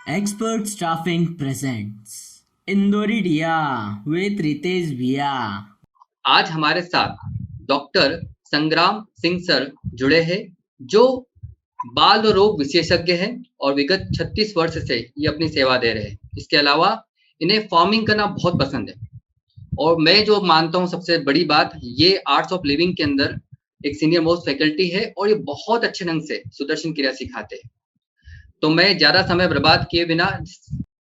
Expert Staffing presents Indoridia with Ritesh Bhia. आज हमारे साथ डॉक्टर संग्राम सिंह सर जुड़े हैं जो बाल रोग विशेषज्ञ हैं और विगत 36 वर्ष से ये अपनी सेवा दे रहे हैं। इसके अलावा इन्हें फार्मिंग करना बहुत पसंद है और मैं जो मानता हूँ सबसे बड़ी बात, ये आर्ट्स ऑफ लिविंग के अंदर एक सीनियर मोस्ट फैकल्टी है और ये बहुत अच्छे ढंग से सुदर्शन क्रिया सिखाते हैं। तो मैं ज्यादा समय बर्बाद किए बिना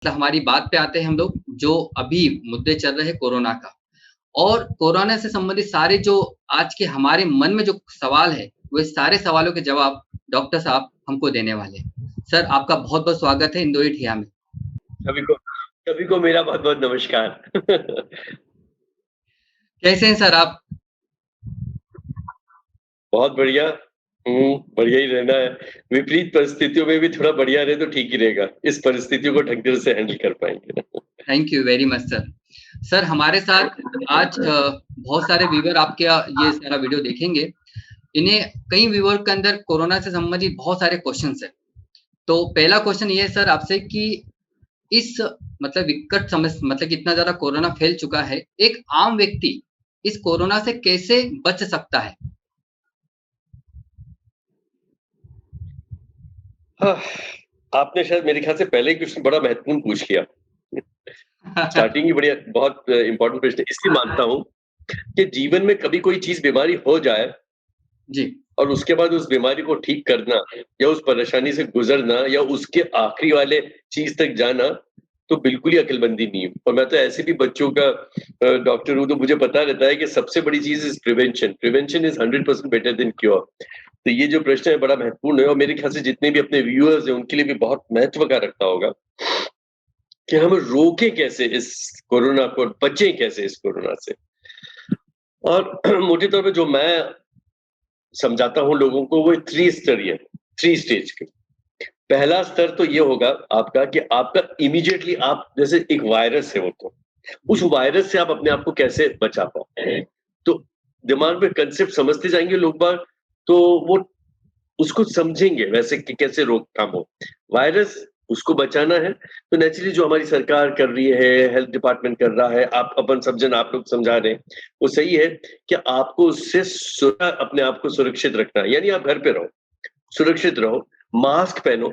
हमारी बात पे आते हैं हम लोग, जो अभी मुद्दे चल रहे हैं कोरोना का और कोरोना से संबंधित सारे जो आज के हमारे मन में जो सवाल है, वो सारे सवालों के जवाब डॉक्टर साहब हमको देने वाले हैं। सर, आपका बहुत बहुत स्वागत है इंदौरी ठिया में। सभी को मेरा बहुत बहुत नमस्कार। कैसे हैं सर आप? बहुत बढ़िया। बढ़िया ही रहना है। विपरीत परिस्थितियों में भी थोड़ा बढ़िया रहे तो ठीक ही रहेगा। इस परिस्थितियों को ढंग से हैंडल कर पाएंगे। Thank you very much sir. Sir, हमारे साथ आज बहुत सारे व्यूअर आपके ये सारा वीडियो देखेंगे। इन्हें कई व्यूअर के अंदर कोरोना से संबंधित बहुत सारे क्वेश्चंस है। तो पहला क्वेश्चन ये है सर आपसे कि इस विकट समस्या इतना ज्यादा कोरोना फैल चुका है, एक आम व्यक्ति इस कोरोना से कैसे बच सकता है? हाँ, आपने शायद मेरे ख्याल से पहले ही क्वेश्चन बड़ा महत्वपूर्ण पूछ लिया। स्टार्टिंग ही बढ़िया, बहुत इंपॉर्टेंट प्रश्न। इसलिए मानता हूँ कि जीवन में कभी कोई चीज बीमारी हो जाए जी, और उसके बाद उस बीमारी को ठीक करना या उस परेशानी से गुजरना या उसके आखिरी वाले चीज तक जाना तो बिल्कुल ही अकलमंदी नहीं है। और मैं तो ऐसे भी बच्चों का डॉक्टर हूँ, तो मुझे पता रहता है कि सबसे बड़ी चीज is prevention. Prevention is 100% better than cure. तो ये जो प्रश्न है बड़ा महत्वपूर्ण है और मेरे ख्याल से जितने भी अपने व्यूअर्स हैं उनके लिए भी बहुत महत्व का रखता होगा कि हम रोके कैसे इस कोरोना को, बचें कैसे इस कोरोना से। और मोटे तौर पे जो मैं समझाता हूँ लोगों को, वो 3 स्तरीय, 3 स्टेज के। पहला स्तर तो ये होगा आपका कि आपका इमीडिएटली, आप जैसे एक वायरस है वो, तो उस वायरस से आप अपने आप को कैसे बचा पाओ। तो दिमाग में कंसेप्ट समझते जाएंगे लोग बाग, तो वो उसको समझेंगे वैसे कि कैसे रोकथाम हो। वायरस उसको बचाना है तो नेचुरली जो हमारी सरकार कर रही है, हेल्थ डिपार्टमेंट कर रहा है, आप अपन सब जन आप लोग समझा रहे हैं, वो सही है कि आपको उससे अपने आप को सुरक्षित रखना है। यानी आप घर पे रहो, सुरक्षित रहो, मास्क पहनो।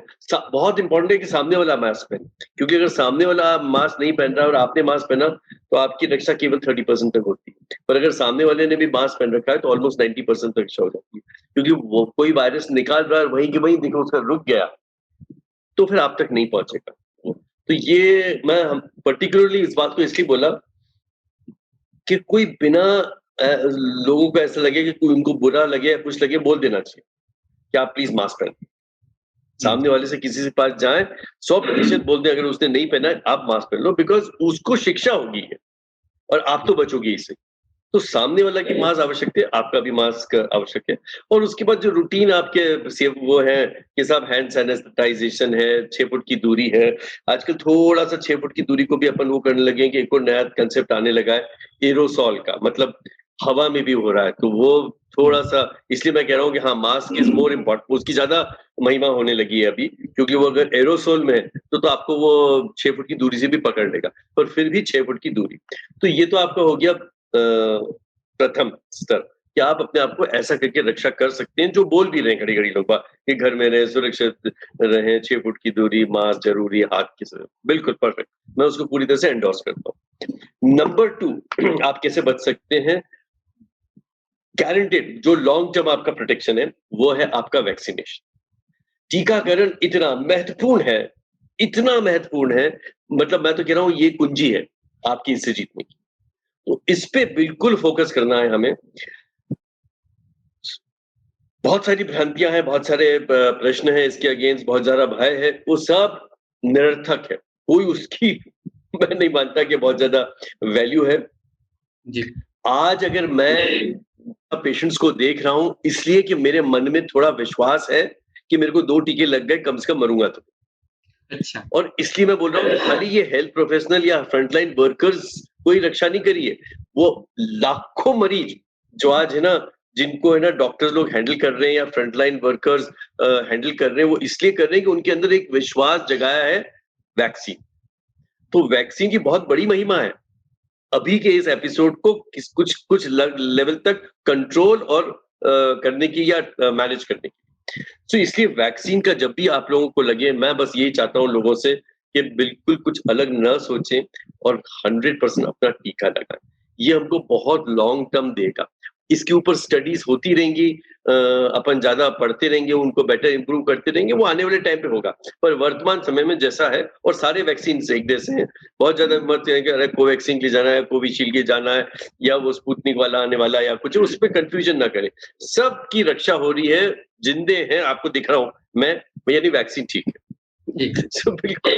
बहुत इंपॉर्टेंट है कि सामने वाला मास्क पहने, क्योंकि अगर सामने वाला मास्क नहीं पहन रहा है और आपने मास्क पहना तो आपकी रक्षा केवल 30% तक होती है, पर अगर सामने वाले ने भी मास्क पहन रखा है तो ऑलमोस्ट 90% तक रक्षा हो जाती है। क्योंकि वो कोई वायरस निकाल रहा है वहीं की वहीं, देखो उसका रुक गया तो फिर आप तक नहीं पहुंचेगा। तो ये मैं पर्टिकुलरली इस बात को इसलिए बोला कि कोई बिना लोगों को ऐसा लगे कि कोई उनको बुरा लगे या कुछ लगे, बोल देना चाहिए कि आप प्लीज मास्क पहने। सामने वाले से किसी से पास जाए, 100% बोल दें अगर उसने नहीं पहना है आप मास्क पहन लो, बिकॉज उसको शिक्षा होगी है और आप तो बचोगे इससे। तो सामने वाला की मास्क आवश्यक है, आपका भी मास्क आवश्यक है। और उसके बाद जो रूटीन आपके सेव वो है कि सब हैंड सैनिटाइजेशन है, 6 फुट की दूरी है। आजकल थोड़ा सा 6 फुट की दूरी को भी अपन वो करने लगे कि एक और नया कंसेप्ट आने लगा है, एरोसॉल का, मतलब हवा में भी हो रहा है। तो वो थोड़ा सा, इसलिए मैं कह रहा हूँ कि हाँ, मास्क इज मोर इम्पोर्टेंट, उसकी ज्यादा महिमा होने लगी है अभी, क्योंकि वो अगर एरोसोल में है तो आपको वो 6 फुट की दूरी से भी पकड़ लेगा, पर फिर भी 6 फुट की दूरी। तो ये तो आपका हो गया प्रथम स्तर कि आप अपने आप को ऐसा करके रक्षा कर सकते हैं, जो बोल भी रहे हैं घड़ी घड़ी लोग कि घर में रहे, सुरक्षित रहे, 6 फुट की दूरी, मास्क जरूरी, हाथ की तरफ, बिल्कुल परफेक्ट, मैं उसको पूरी तरह से एंडोर्स करता हूँ। नंबर 2, आप कैसे बच सकते हैं? गारंटेड जो लॉन्ग टर्म आपका प्रोटेक्शन है वो है आपका वैक्सीनेशन। टीकाकरण इतना महत्वपूर्ण है, इतना महत्वपूर्ण है, मतलब मैं तो कह रहा हूं ये कुंजी है आपकी इससे जीतने की। तो इस पे बिल्कुल फोकस करना है हमें। बहुत सारी भ्रांतियां हैं, बहुत सारे प्रश्न हैं इसके अगेंस्ट, बहुत ज्यादा भय है, वो सब निरर्थक है। कोई उसकी मैं नहीं मानता कि बहुत ज्यादा वैल्यू है। जी। आज अगर मैं पेशेंट्स को देख रहा हूं इसलिए कि मेरे मन में थोड़ा विश्वास है कि मेरे को 2 टीके लग गए, कम से कम मरूंगा तो। अच्छा। और इसलिए मैं बोल रहा हूँ खाली ये हेल्थ प्रोफेशनल या फ्रंटलाइन वर्कर्स कोई रक्षा नहीं करी है, वो लाखों मरीज जो आज है ना, जिनको है ना डॉक्टर्स लोग हैंडल कर रहे हैं या फ्रंटलाइन वर्कर्स हैंडल कर रहे हैं, वो इसलिए कर रहे हैं कि उनके अंदर एक विश्वास जगाया है वैक्सीन। तो वैक्सीन की बहुत बड़ी महिमा है अभी के इस एपिसोड को कुछ लेवल तक कंट्रोल और करने की या मैनेज करने की। तो इसलिए वैक्सीन का जब भी आप लोगों को लगे, मैं बस यही चाहता हूँ लोगों से कि बिल्कुल कुछ अलग न सोचें और 100% अपना टीका लगाएं। ये हमको बहुत लॉन्ग टर्म देगा। इसके ऊपर स्टडीज होती रहेंगी, अपन ज्यादा पढ़ते रहेंगे, उनको बेटर इंप्रूव करते रहेंगे, वो आने वाले टाइम पे होगा। पर वर्तमान समय में जैसा है, और सारे वैक्सीन एक जैसे हैं, बहुत ज्यादा मत कहें कि अरे कोवैक्सीन के जाना है, कोविशील्ड के जाना है, या वो स्पुतनिक वाला आने वाला है या कुछ, उसमें कंफ्यूजन ना करें। सबकी रक्षा हो रही है, जिंदे हैं, आपको दिख रहा हूं मैं, यानी वैक्सीन ठीक है। ठीक So, बिल्कुल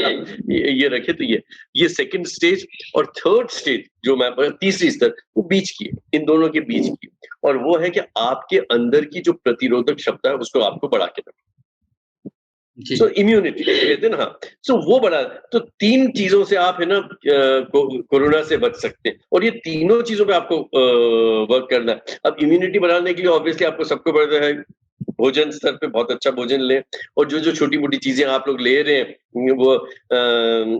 ये रखे। तो ये सेकंड स्टेज, और थर्ड स्टेज जो मैं तीसरी स्तर, वो बीच की है, इन दोनों के बीच की, और वो है कि आपके अंदर की जो प्रतिरोधक क्षमता है उसको आपको बढ़ा के रखना। जी सो इम्यूनिटी कहते हैं ना, हाँ। सो वो बढ़ा, तो 3 चीजों से आप है ना कोरोना से बच सकते हैं, और ये तीनों चीजों पे आपको वर्क करना है। अब इम्यूनिटी बढ़ाने के लिए ऑब्वियसली आपको सबको पता है, भोजन स्तर पे बहुत अच्छा भोजन लें, और जो छोटी मोटी चीजें आप लोग ले रहे हैं वो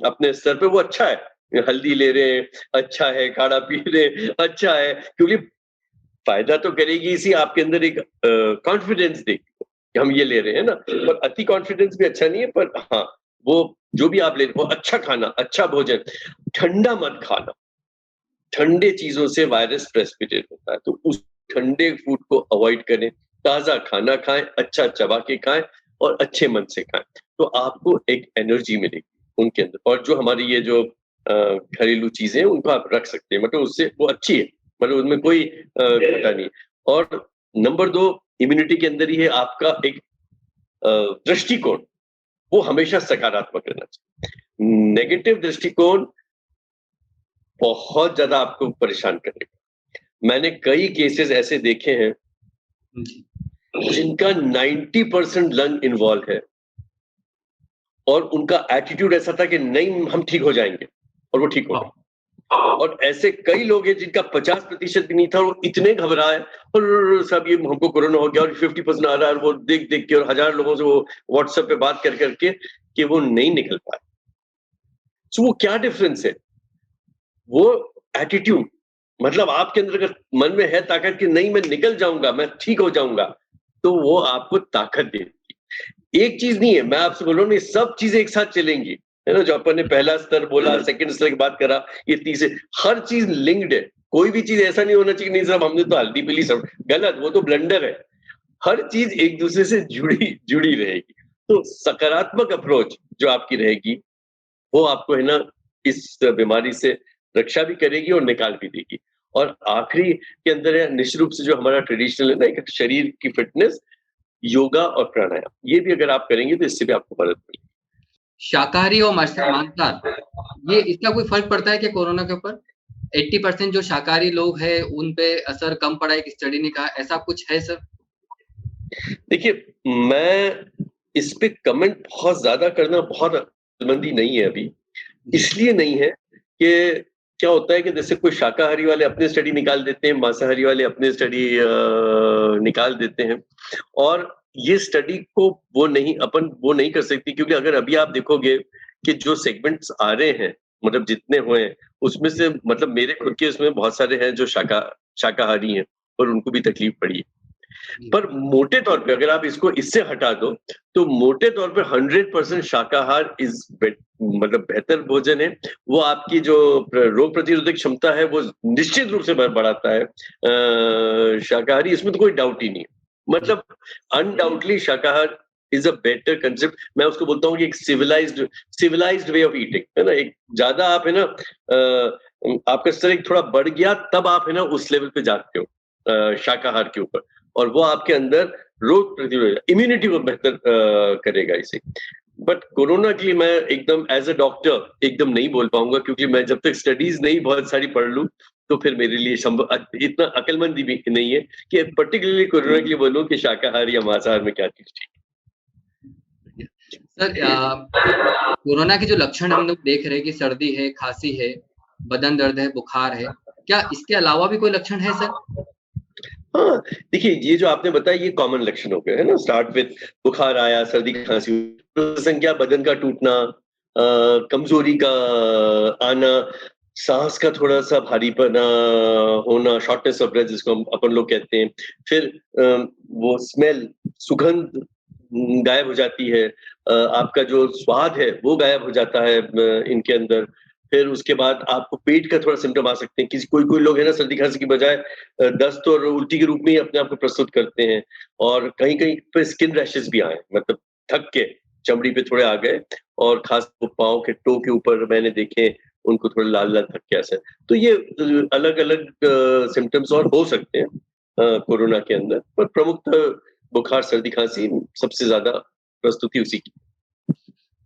अपने स्तर पे वो अच्छा है। हल्दी ले रहे हैं अच्छा है, काढ़ा पी रहे हैं अच्छा है, क्योंकि फायदा तो करेगी इसी, आपके अंदर एक कॉन्फिडेंस देगी कि हम ये ले रहे हैं ना। पर अति कॉन्फिडेंस भी अच्छा नहीं है, पर हाँ, वो जो भी आप ले रहे हो अच्छा खाना, अच्छा भोजन, ठंडा मत खाना। ठंडे चीजों से वायरस ट्रांसमिटेड होता है, तो उस ठंडे फूड को अवॉइड करें। ताजा खाना खाएं, अच्छा चबा के खाएं, और अच्छे मन से खाएं, तो आपको एक एनर्जी मिलेगी उनके अंदर। और जो हमारी ये जो घरेलू चीजें हैं उनको आप रख सकते हैं, मतलब उससे वो अच्छी है, मतलब उसमें कोई घाटा नहीं है। और नंबर 2, इम्यूनिटी के अंदर ही है आपका एक दृष्टिकोण, वो हमेशा सकारात्मक रहना चाहिए। नेगेटिव दृष्टिकोण बहुत ज्यादा आपको परेशान करेगा। मैंने कई केसेस ऐसे देखे हैं जी जिनका 90% लंग इन्वॉल्व है, और उनका एटीट्यूड ऐसा था कि नहीं हम ठीक हो जाएंगे, और वो ठीक हो गए। और ऐसे कई लोग हैं जिनका 50% भी नहीं था, और वो इतने घबराए और सब ये हमको कोरोना हो गया और 50% आ रहा है, और वो देख देख के, और 1000 लोगों से वो व्हाट्सएप पे बात कर करके, कि वो नहीं निकल पाए। तो वो क्या डिफरेंस है? वो एटीट्यूड, मतलब आपके अंदर अगर मन में है ताकत कि नहीं मैं निकल जाऊंगा, मैं ठीक हो जाऊंगा, तो वो आपको ताकत देगी। एक चीज नहीं है, मैं आपसे बोल रहा हूँ, सब चीजें एक साथ चलेंगी, है ना। जो अपन ने पहला स्तर बोला, सेकंड स्तर की बात करा, ये तीसरे, हर चीज लिंक्ड है। कोई भी चीज ऐसा नहीं होना चाहिए नहीं साहब हमने तो हल्दी पीली, सब गलत, वो तो ब्लंडर है। हर चीज एक दूसरे से जुड़ी जुड़ी रहेगी। तो सकारात्मक अप्रोच जो आपकी रहेगी, वो आपको है ना इस बीमारी से रक्षा भी करेगी और निकाल भी देगी। और आखिरी के अंदर है निश्चित रूप से जो हमारा ट्रेडिशनल है ना, एक शरीर की फिटनेस, योगा और प्राणायाम, ये भी अगर आप करेंगे तो इससे भी आपको मदद मिलेगी। शाकाहारी और मांसाहार, ये इसका कोई फर्क पड़ता है क्या कोरोना के ऊपर? 80% जो शाकाहारी लोग हैं उन पे असर कम पड़ा है, एक स्टडी ने कहा, ऐसा कुछ है सर? देखिए, मैं इस पे कमेंट बहुत ज्यादा करना बहुत अक्लमंदी नहीं है अभी। इसलिए नहीं है कि क्या होता है कि जैसे कोई शाकाहारी वाले अपने स्टडी निकाल देते हैं, मांसाहारी वाले अपने स्टडी निकाल देते हैं, और ये स्टडी को वो नहीं कर सकती, क्योंकि अगर अभी आप देखोगे कि जो सेगमेंट्स आ रहे हैं, मतलब जितने हुए हैं, उसमें से मतलब मेरे खुद के उसमें बहुत सारे हैं जो शाकाहारी हैं, और उनको भी तकलीफ पड़ी है। पर मोटे तौर पे अगर आप इसको इससे हटा दो, तो मोटे तौर पे 100% शाकाहार मतलब बेहतर भोजन है। वो आपकी जो रोग प्रतिरोधक क्षमता है वो निश्चित रूप से बढ़ाता है। शाकाहारी, इसमें तो कोई डाउट ही नहीं है। मतलब अनडाउटली शाकाहार इज अ बेटर कंसेप्ट। मैं उसको बोलता हूँ कि एक सिविलाइज्ड वे ऑफ ईटिंग, है ना। एक ज्यादा आप है ना आपका स्तर एक थोड़ा बढ़ गया, तब आप है ना उस लेवल पे जाते हो शाकाहार के ऊपर, और वो आपके अंदर रोग प्रतिरोध इम्यूनिटी को बेहतर करेगा इसे। बट कोरोना के लिए मैं एकदम एज अ डॉक्टर एकदम नहीं बोल पाऊंगा, क्योंकि मैं जब तक स्टडीज नहीं बहुत सारी पढ़ लूं, तो फिर मेरे लिए इतना अकलमंदी भी नहीं है कि पर्टिकुलरली कोरोना के लिए बोलूं कि शाकाहार या मांसाहार में क्या चीज ठीक सर कोरोना के जो लक्षण हम लोग देख रहे हैं कि सर्दी है, खांसी है, बदन दर्द है, बुखार है, क्या इसके अलावा भी कोई लक्षण है सर? हाँ, देखिए ये जो आपने बताया ये कॉमन लक्षण हो गए है ना। स्टार्ट विद बुखार आया, सर्दी खांसी, संख्या, बदन का टूटना, कमजोरी का आना, सांस का थोड़ा सा भारीपना होना, शॉर्टनेस ऑफ ब्रेथ जिसको हम अपन लोग कहते हैं, फिर वो स्मेल, सुगंध गायब हो जाती है, आपका जो स्वाद है वो गायब हो जाता है इनके अंदर। फिर उसके बाद आपको पेट का थोड़ा सिम्टम आ सकते हैं, किसी कोई लोग है ना सर्दी खांसी की बजाय दस्त और उल्टी के रूप में ही अपने आप को प्रस्तुत करते हैं, और कहीं कहीं पे स्किन रैशेस भी आए, मतलब थक के चमड़ी पे थोड़े आ गए, और खास वो पाँव के टो के ऊपर मैंने देखे उनको थोड़े लाल लाल थक के ऐसे। तो ये अलग अलग सिम्टम्स और हो सकते हैं कोरोना के अंदर, पर प्रमुख बुखार सर्दी खांसी सबसे ज्यादा प्रस्तुति उसी की।